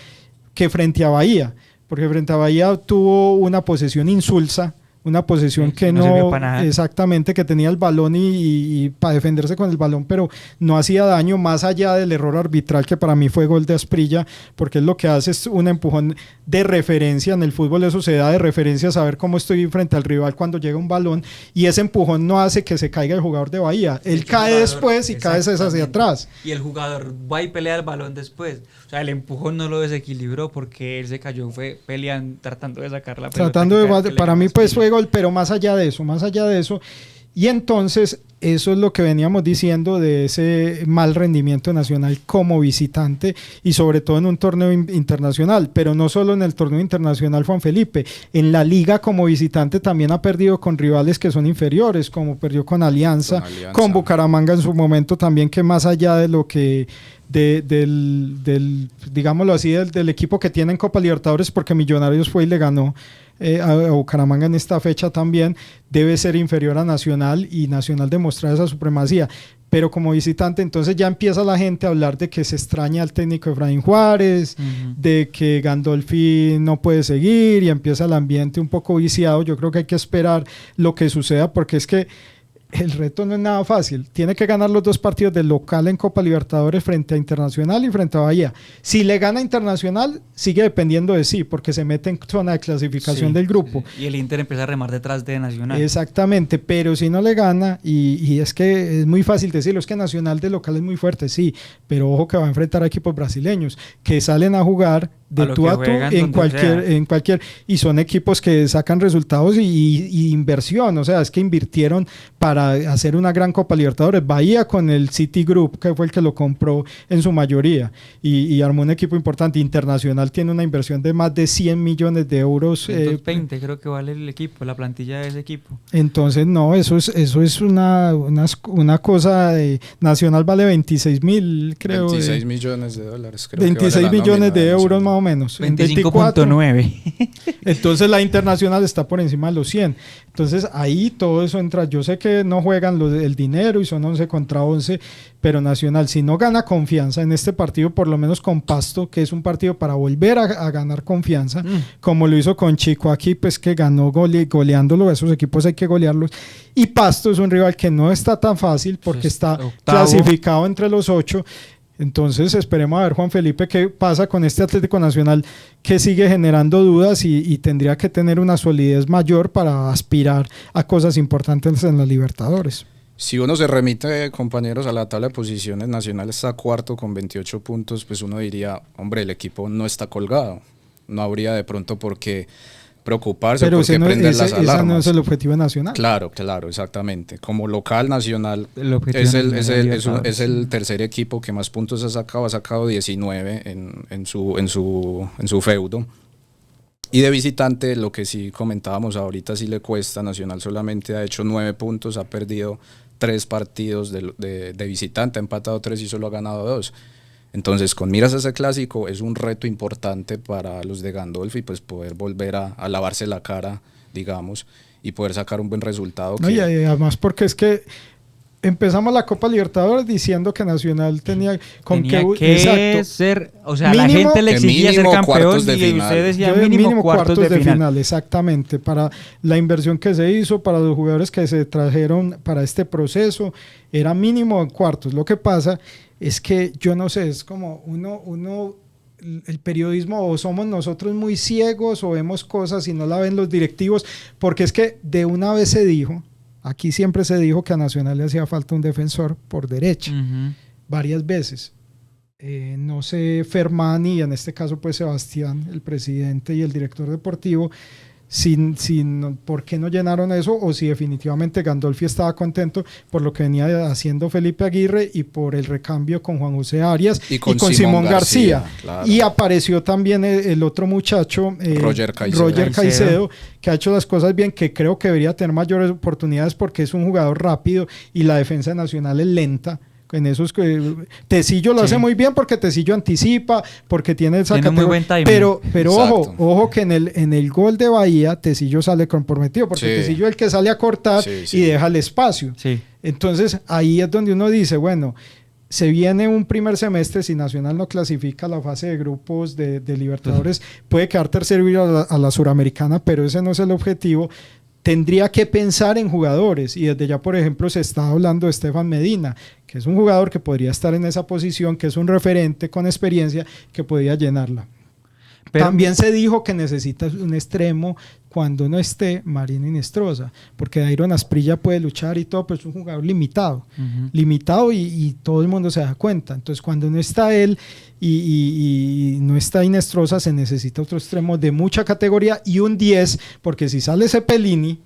que frente a Bahía, porque frente a Bahía tuvo una posesión insulsa, una posesión que no exactamente, que tenía el balón y para defenderse con el balón, pero no hacía daño, más allá del error arbitral que para mí fue gol de Asprilla, porque es lo que hace es un empujón de referencia. En el fútbol eso se da de referencia, saber cómo estoy frente al rival cuando llega un balón, y ese empujón no hace que se caiga el jugador de Bahía, él cae después y cae hacia atrás. Y el jugador va y pelea el balón después, o sea, el empujón no lo desequilibró porque él se cayó, fue peleando, tratando de sacar la pelota. Para mí pues fue gol, pero más allá de eso, y entonces eso es lo que veníamos diciendo de ese mal rendimiento Nacional como visitante, y sobre todo en un torneo internacional, pero no solo en el torneo internacional, Juan Felipe, en la liga como visitante también ha perdido con rivales que son inferiores, como perdió con Alianza, con Bucaramanga en su momento también, que más allá de digámoslo así, del equipo que tiene en Copa Libertadores, porque Millonarios fue y le ganó a Bucaramanga en esta fecha también, debe ser inferior a Nacional, y Nacional demostrar esa supremacía. Pero como visitante, entonces ya empieza la gente a hablar de que se extraña al técnico Efraín Juárez, de que Gandolfi no puede seguir, y empieza el ambiente un poco viciado. Yo creo que hay que esperar lo que suceda, porque es que el reto no es nada fácil. Tiene que ganar los 2 partidos del local en Copa Libertadores frente a Internacional y frente a Bahía. Si le gana Internacional, sigue dependiendo de sí, porque se mete en zona de clasificación del grupo. Sí. Y el Inter empieza a remar detrás de Nacional. Exactamente, pero si no le gana, y es que es muy fácil decirlo, es que Nacional de local es muy fuerte, sí, pero ojo que va a enfrentar a equipos brasileños que salen a jugar de tú a tú en cualquier, y son equipos que sacan resultados y inversión, o sea, es que invirtieron para hacer una gran Copa Libertadores. Bahía con el City Group, que fue el que lo compró en su mayoría, y armó un equipo importante. Internacional tiene una inversión de más de 100 millones de euros. 20 creo que vale el equipo, la plantilla de ese equipo. Entonces, no, eso es una cosa. Nacional vale 26.000, creo. 26 millones de dólares, creo. 26 millones de euros más o menos. 25.9. Entonces la Internacional está por encima de los 100. Entonces ahí todo eso entra. Yo sé que no juegan el dinero y son 11 contra 11, pero Nacional, si no gana confianza en este partido, por lo menos con Pasto, que es un partido para volver a ganar confianza, como lo hizo con Chico aquí, pues que ganó goleándolo. Esos equipos hay que golearlos. Y Pasto es un rival que no está tan fácil, porque está clasificado entre los 8. Entonces esperemos a ver, Juan Felipe, qué pasa con este Atlético Nacional, que sigue generando dudas y tendría que tener una solidez mayor para aspirar a cosas importantes en la Libertadores. Si uno se remite, compañeros, a la tabla de posiciones, Nacional está cuarto con 28 puntos, pues uno diría, hombre, el equipo no está colgado, no habría de pronto por qué preocuparse, pero porque prender las alarmas. Ese no es el objetivo nacional. Claro, exactamente. Como local, Nacional es el tercer equipo que más puntos ha sacado 19 en su feudo. Y de visitante, lo que sí comentábamos ahorita, sí le cuesta. Nacional solamente ha hecho 9 puntos, ha perdido 3 partidos de visitante, ha empatado 3 y solo ha ganado 2. Entonces, con miras a ese clásico, es un reto importante para los de Gandolfi, pues poder volver a lavarse la cara, digamos, y poder sacar un buen resultado. No, y además porque es que empezamos la Copa Libertadores diciendo que Nacional tenía que ser, o sea, mínimo, la gente le exigía ser campeón, y ustedes ya mínimo cuartos de final. Exactamente, para la inversión que se hizo, para los jugadores que se trajeron para este proceso, era mínimo en cuartos. Lo que pasa es que yo no sé, es como uno el periodismo, o somos nosotros muy ciegos o vemos cosas y no la ven los directivos, porque es que de una vez se dijo, aquí siempre se dijo que a Nacional le hacía falta un defensor por derecha, varias veces. No sé, Fermani, y en este caso pues Sebastián, el presidente y el director deportivo, por qué no llenaron eso, o si definitivamente Gandolfi estaba contento por lo que venía haciendo Felipe Aguirre y por el recambio con Juan José Arias y con Simón García. Claro. Y apareció también el otro muchacho, Roger Caicedo, que ha hecho las cosas bien, que creo que debería tener mayores oportunidades porque es un jugador rápido y la defensa nacional es lenta. En esos que Tecillo lo hace muy bien, porque Tecillo anticipa, porque tiene esa muy buen timing. Pero ojo que en el gol de Bahía Tecillo sale comprometido, porque Tecillo es el que sale a cortar y deja el espacio. Entonces ahí es donde uno dice, bueno, se viene un primer semestre, si Nacional no clasifica a la fase de grupos de Libertadores, puede quedar tercero y a la Suramericana, pero ese no es el objetivo. Tendría que pensar en jugadores, y desde ya, por ejemplo, se está hablando de Estefan Medina, que es un jugador que podría estar en esa posición, que es un referente con experiencia, que podría llenarla. Pero también se dijo que necesita un extremo cuando no esté Marino Inestrosa, porque Dairon Asprilla puede luchar y todo, pero es un jugador limitado, y todo el mundo se da cuenta. Entonces, cuando no está él y no está Inestrosa, se necesita otro extremo de mucha categoría y un 10, porque si sale Cepelini,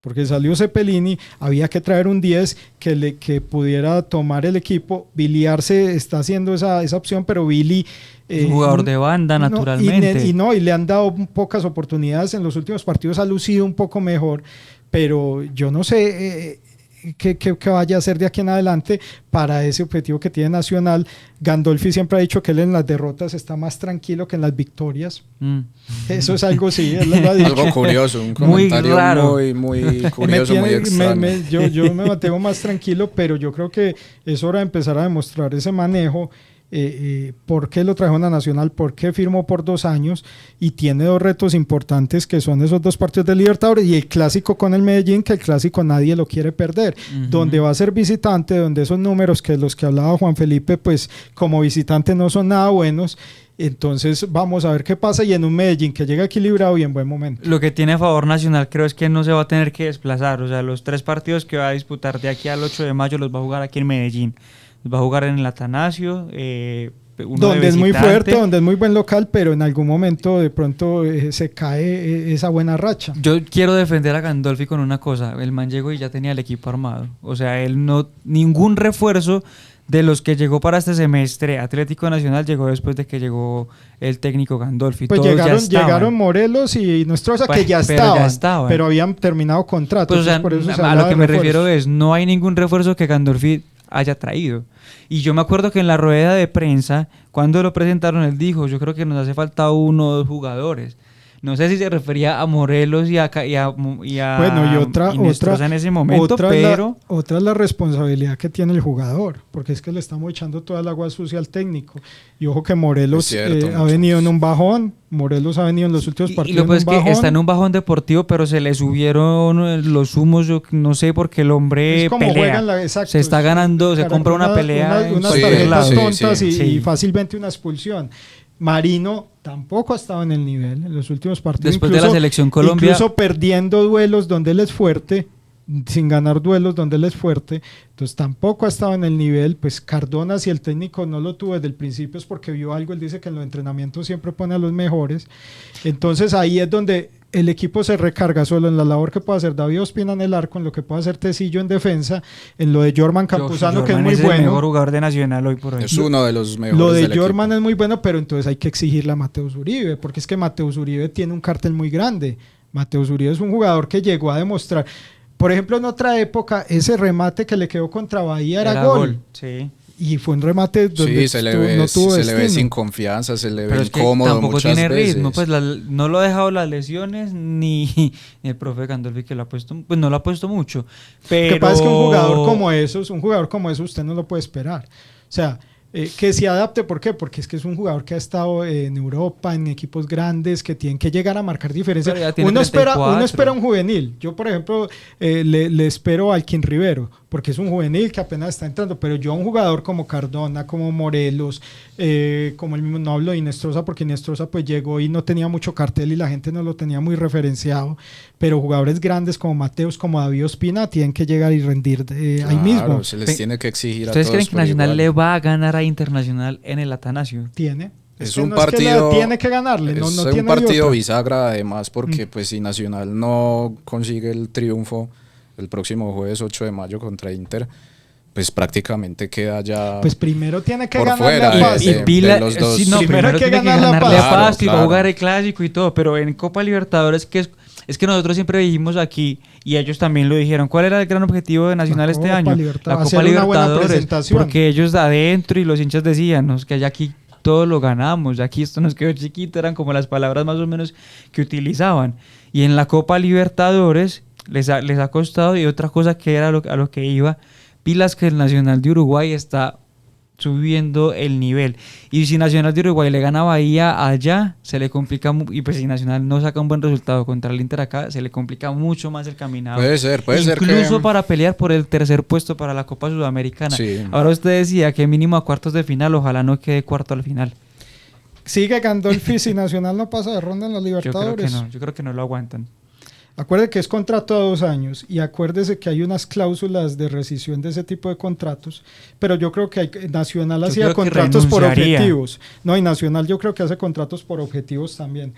porque salió Cepelini, había que traer un 10 que pudiera tomar el equipo. Billy Arce está haciendo esa opción, pero Billy... un jugador de banda, naturalmente. Y le han dado pocas oportunidades en los últimos partidos, ha lucido un poco mejor, pero yo no sé... qué vaya a hacer de aquí en adelante para ese objetivo que tiene Nacional. Gandolfi siempre ha dicho que él en las derrotas está más tranquilo que en las victorias. Eso es algo, sí, él lo ha dicho. Algo curioso, un Muy comentario raro. muy curioso, muy extraño. Yo me mantengo más tranquilo, pero yo creo que es hora de empezar a demostrar ese manejo. ¿Por qué lo trajo a Nacional? ¿Por qué firmó por 2 años? Y tiene 2 retos importantes, que son esos 2 partidos de Libertadores y el clásico con el Medellín, que el clásico nadie lo quiere perder, donde va a ser visitante, donde esos números que los que hablaba Juan Felipe, pues como visitante no son nada buenos. Entonces vamos a ver qué pasa, y en un Medellín que llega equilibrado y en buen momento. Lo que tiene a favor Nacional creo es que no se va a tener que desplazar, o sea, los 3 partidos que va a disputar de aquí al 8 de mayo los va a jugar aquí en Medellín. Va a jugar en el Atanasio, donde es muy fuerte, donde es muy buen local, pero en algún momento de pronto se cae esa buena racha. Yo quiero defender a Gandolfi con una cosa: el man llegó y ya tenía el equipo armado. O sea, él no, ningún refuerzo de los que llegó para este semestre Atlético Nacional llegó después de que llegó el técnico Gandolfi. Pues todos llegaron Morelos y Nostroza, que ya estaban, pero habían terminado contratos. Pues, o sea, por eso a lo que me refiero es, no hay ningún refuerzo que Gandolfi haya traído. Y yo me acuerdo que en la rueda de prensa, cuando lo presentaron, él dijo: yo creo que nos hace falta 1 o 2 jugadores. No sé si se refería a Morelos y Inestrosa en ese momento, pero... Otra es la responsabilidad que tiene el jugador, porque es que le estamos echando toda el agua sucia al técnico. Y ojo que Morelos ha venido en un bajón. Morelos ha venido en los últimos partidos y lo que es bajón. Que está en un bajón deportivo, pero se le subieron los humos, yo no sé, porque el hombre pelea. Se está ganando, se compra una pelea. Unas tarjetas tontas y fácilmente una expulsión. Marino tampoco ha estado en el nivel en los últimos partidos. Después de la selección Colombia. Incluso perdiendo duelos donde él es fuerte, sin ganar duelos donde él es fuerte. Entonces tampoco ha estado en el nivel. Pues Cardona, si el técnico no lo tuvo desde el principio, es porque vio algo. Él dice que en los entrenamientos siempre pone a los mejores. Entonces ahí es donde el equipo se recarga solo en la labor que puede hacer David Ospina en el arco, en lo que puede hacer Tecillo en defensa, en lo de Jorman Campuzano, que es muy bueno. Es el mejor jugador de Nacional hoy por hoy. Es uno de los mejores. Lo de Jorman es muy bueno, pero entonces hay que exigirle a Mateus Uribe, porque es que Mateus Uribe tiene un cartel muy grande. Mateus Uribe es un jugador que llegó a demostrar. Por ejemplo, en otra época, ese remate que le quedó contra Bahía era gol. Sí. Y fue un remate donde no se le ve sin confianza, se le ve incómodo tampoco muchas tiene veces. ritmo, pues no lo ha dejado las lesiones ni el profe Gandolfi, que lo ha puesto, pues no lo ha puesto mucho. Pero... Lo que pasa es que un jugador como eso usted no lo puede esperar. O sea, que se adapte, ¿por qué? Porque es que es un jugador que ha estado en Europa, en equipos grandes, que tienen que llegar a marcar diferencia. Uno espera un juvenil. Yo, por ejemplo, le espero al Alkin Rivero, porque es un juvenil que apenas está entrando, pero yo a un jugador como Cardona, como Morelos, como el mismo, no hablo de Inestrosa, porque Inestrosa pues llegó y no tenía mucho cartel y la gente no lo tenía muy referenciado, pero jugadores grandes como Mateus, como David Ospina, tienen que llegar y rendir ahí mismo. Se les tiene que exigir a todos. ¿Ustedes creen que Nacional le va a ganar a Internacional en el Atanasio? Es un partido, tiene que ganarle, es un partido bisagra, además, porque pues si Nacional no consigue el triunfo el próximo jueves 8 de mayo contra Inter, pues prácticamente queda ya. Pues primero tiene que ganar la Paz. de los dos. Sí, no, primero tiene que ganarle a Paz y va a jugar el clásico y todo, pero en Copa Libertadores, es que nosotros siempre dijimos aquí, y ellos también lo dijeron, ¿cuál era el gran objetivo de Nacional este año? La Copa Libertadores, porque ellos de adentro y los hinchas decían, ¿no? Que allá aquí todo lo ganamos, aquí esto nos quedó chiquito, eran como las palabras más o menos que utilizaban. Y en la Copa Libertadores les ha costado, y otra cosa que era a lo que iba, pilas, que el Nacional de Uruguay está subiendo el nivel, y si Nacional de Uruguay le gana a Bahía allá, se le complica, y pues si Nacional no saca un buen resultado contra el Inter acá, se le complica mucho más el caminado. Puede ser incluso para pelear por el tercer puesto para la Copa Sudamericana. Sí. Ahora usted decía que mínimo a cuartos de final, ojalá no quede cuarto al final. Sigue Gandolfi si Nacional no pasa de ronda en los Libertadores. Yo creo que no lo aguantan. Acuérdese que es contrato a 2 años, y acuérdese que hay unas cláusulas de rescisión de ese tipo de contratos, pero yo creo que Nacional hacía contratos por objetivos. No, y Nacional yo creo que hace contratos por objetivos también.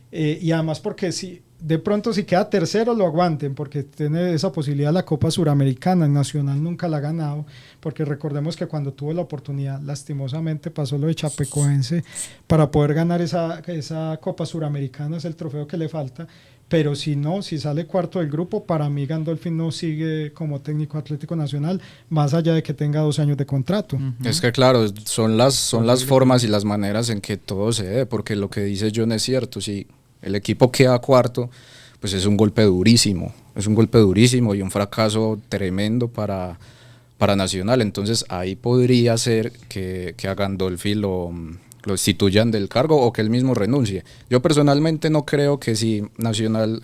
Y además porque si de pronto si queda tercero lo aguanten, porque tiene esa posibilidad la Copa Suramericana. Nacional nunca la ha ganado, porque recordemos que cuando tuvo la oportunidad, lastimosamente pasó lo de Chapecoense para poder ganar esa Copa Suramericana, es el trofeo que le falta. pero si no, si sale cuarto del grupo, para mí Gandolfin no sigue como técnico Atlético Nacional, más allá de que tenga 2 años de contrato. Es que claro, son las formas y las maneras en que todo se dé, porque lo que dice John es cierto, si el equipo queda cuarto, pues es un golpe durísimo y un fracaso tremendo para Nacional. Entonces ahí podría ser que a Gandolfi lo destituyan del cargo o que él mismo renuncie. Yo personalmente no creo que si Nacional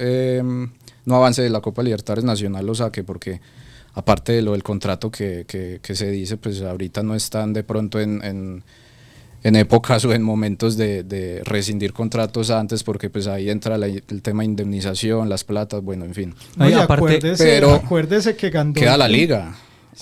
no avance de la Copa Libertadores, Nacional lo saque, porque aparte de lo del contrato que se dice, pues ahorita no están de pronto en épocas o en momentos de rescindir contratos antes, porque pues ahí entra el tema de indemnización, las platas, bueno, en fin. No, y aparte, acuérdese que Gandolfin queda la liga.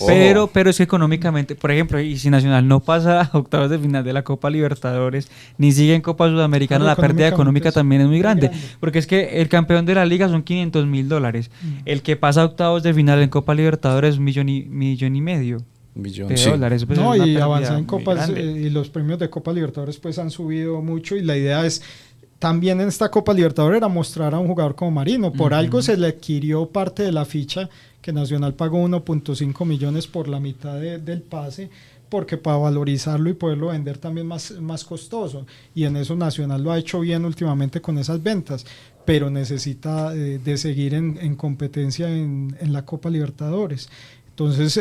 Pero es que económicamente, por ejemplo, y si Nacional no pasa a octavos de final de la Copa Libertadores, ni sigue en Copa Sudamericana, la pérdida económica también es muy grande. Porque es que el campeón de la liga son $500,000. El que pasa a octavos de final en Copa Libertadores es $1,5 millones de Sí. dólares. Pues no, es una y pérdida avanzar en muy copas grande. y los premios de Copa Libertadores pues han subido mucho, y la idea es también en esta Copa Libertadores era mostrar a un jugador como Marino. Por algo se le adquirió parte de la ficha, que Nacional pagó 1.5 millones por la mitad del pase, porque para valorizarlo y poderlo vender también más costoso, y en eso Nacional lo ha hecho bien últimamente con esas ventas, pero necesita de seguir en competencia en la Copa Libertadores. Entonces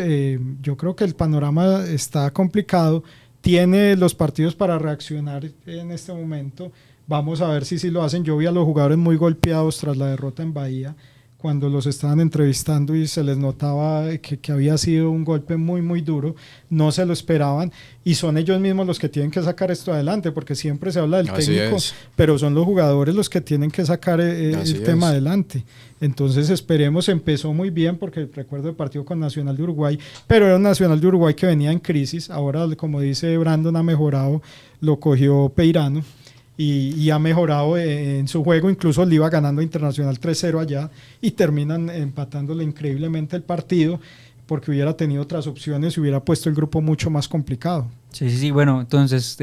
yo creo que el panorama está complicado, tiene los partidos para reaccionar en este momento. Vamos a ver si lo hacen. Yo vi a los jugadores muy golpeados tras la derrota en Bahía, cuando los estaban entrevistando, y se les notaba que había sido un golpe muy, muy duro. No se lo esperaban, y son ellos mismos los que tienen que sacar esto adelante, porque siempre se habla del técnico, pero son los jugadores los que tienen que sacar el tema adelante. Entonces esperemos. Empezó muy bien, porque recuerdo el partido con Nacional de Uruguay, pero era un Nacional de Uruguay que venía en crisis. Ahora, como dice Brandon, ha mejorado, lo cogió Peirano, y ha mejorado en su juego. Incluso le iba ganando a Internacional 3-0 allá, y terminan empatándole increíblemente el partido, porque hubiera tenido otras opciones y hubiera puesto el grupo mucho más complicado. Sí. Bueno, entonces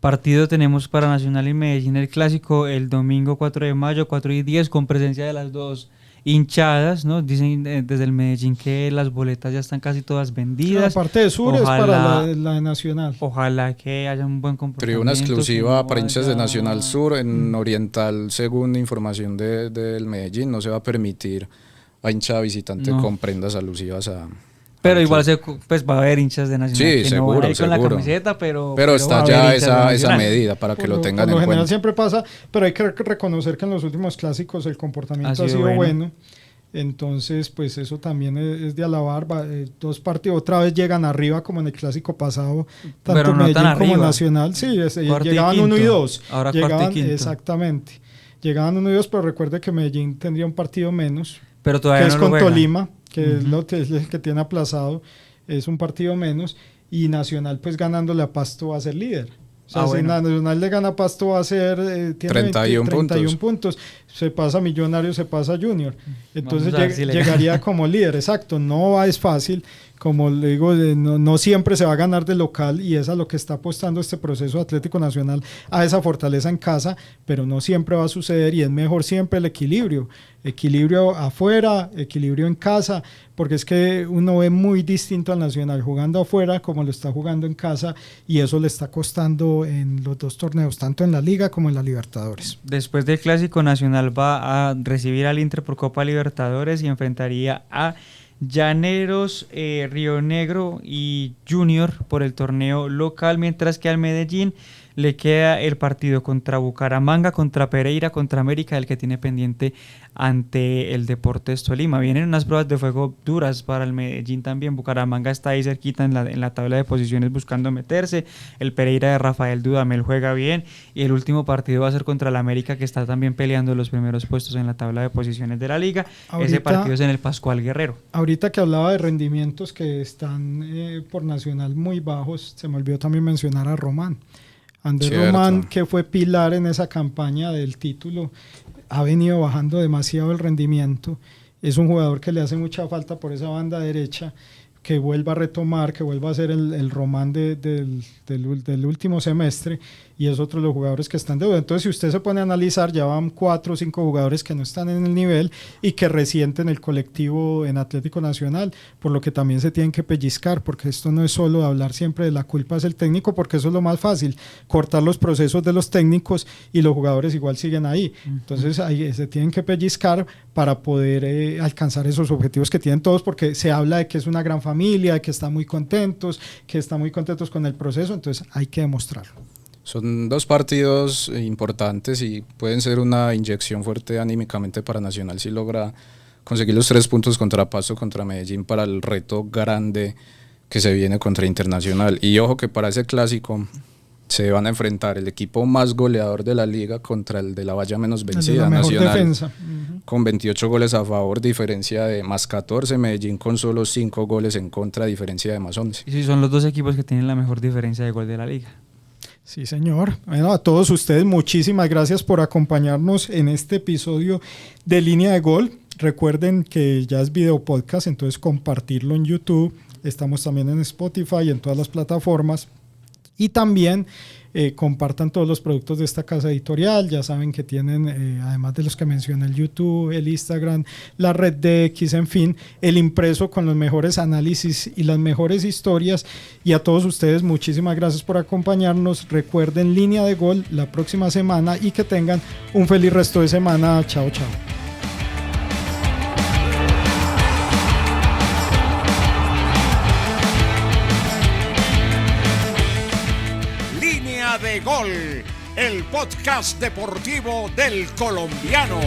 partido tenemos para Nacional y Medellín, el clásico, el domingo 4 de mayo, 4:10, con presencia de las dos hinchadas, ¿no? Dicen desde el Medellín que las boletas ya están casi todas vendidas. La parte de sur es para la de Nacional. Ojalá que haya un buen comportamiento. Tribuna exclusiva para hinchas de Nacional Sur. En Oriental, según información del Medellín, no se va a permitir a hincha visitante con prendas alusivas a... Pero igual pues va a haber hinchas de Nacional sí, que seguro, no van a ir con la seguro. camiseta, pero está ya esa medida para que lo tengan en cuenta. General siempre pasa, pero hay que reconocer que en los últimos clásicos el comportamiento ha sido bueno. Entonces, pues eso también es de alabar. Dos partidos otra vez llegan arriba, como en el clásico pasado, tanto pero no Medellín como Nacional. Sí, llegaban 1 y 2. Ahora cuarto y quinto. Exactamente. Llegaban 1 y 2, pero recuerde que Medellín tendría un partido menos, pero todavía que es no con lo juega. Tolima, que es el que tiene aplazado. Es un partido menos, y Nacional pues ganándole a Pasto va a ser líder. O sea, si Nacional le gana a Pasto va a ser tiene 31 puntos. Se pasa Millonarios, se pasa Junior. Entonces llegaría como líder. Exacto, no es fácil. Como le digo, no siempre se va a ganar de local, y es a lo que está apostando este proceso Atlético Nacional, a esa fortaleza en casa, pero no siempre va a suceder, y es mejor siempre el equilibrio afuera, equilibrio en casa, porque es que uno ve muy distinto al Nacional jugando afuera como lo está jugando en casa, y eso le está costando en los dos torneos, tanto en la Liga como en la Libertadores. Después del Clásico, Nacional va a recibir al Inter por Copa Libertadores y enfrentaría a Llaneros, Río Negro y Junior por el torneo local, mientras que al Medellín le queda el partido contra Bucaramanga, contra Pereira, contra América, el que tiene pendiente ante el Deportes Tolima. Vienen unas pruebas de fuego duras para el Medellín también. Bucaramanga está ahí cerquita en la tabla de posiciones buscando meterse. El Pereira de Rafael Dudamel juega bien, y el último partido va a ser contra el América, que está también peleando los primeros puestos en la tabla de posiciones de la liga. Ese partido es en el Pascual Guerrero. Ahorita que hablaba de rendimientos que están por Nacional muy bajos, se me olvidó también mencionar a Román. Andrés Román, que fue pilar en esa campaña del título, ha venido bajando demasiado el rendimiento. Es un jugador que le hace mucha falta por esa banda derecha, que vuelva a retomar, que vuelva a ser el Román del último semestre, y es otro de los jugadores que están de deuda. Entonces, si usted se pone a analizar, ya van 4 o 5 jugadores que no están en el nivel y que resienten el colectivo en Atlético Nacional, por lo que también se tienen que pellizcar, porque esto no es solo hablar siempre de la culpa es el técnico, porque eso es lo más fácil, cortar los procesos de los técnicos y los jugadores igual siguen ahí. Entonces, ahí se tienen que pellizcar para poder alcanzar esos objetivos que tienen todos, porque se habla de que es una gran familia, que están muy contentos con el proceso, entonces hay que demostrarlo. Son 2 partidos importantes y pueden ser una inyección fuerte anímicamente para Nacional si logra conseguir los 3 puntos contra Pasto, contra Medellín, para el reto grande que se viene contra Internacional. Y ojo que para ese clásico se van a enfrentar el equipo más goleador de la liga contra el de la valla menos vencida, Nacional, defensa. Con 28 goles a favor, diferencia de más 14, Medellín con solo 5 goles en contra, diferencia de más 11. Y sí, son los 2 equipos que tienen la mejor diferencia de gol de la liga. Sí, señor. Bueno, a todos ustedes muchísimas gracias por acompañarnos en este episodio de Línea de Gol. Recuerden que ya es video podcast, entonces compartirlo en YouTube. Estamos también en Spotify y en todas las plataformas. Y también compartan todos los productos de esta casa editorial. Ya saben que tienen, además de los que mencioné, el YouTube, el Instagram, la red de X, en fin, el impreso con los mejores análisis y las mejores historias. Y a todos ustedes, muchísimas gracias por acompañarnos. Recuerden Línea de Gol la próxima semana y que tengan un feliz resto de semana. Chao, chao. De Gol, el podcast deportivo del Colombiano.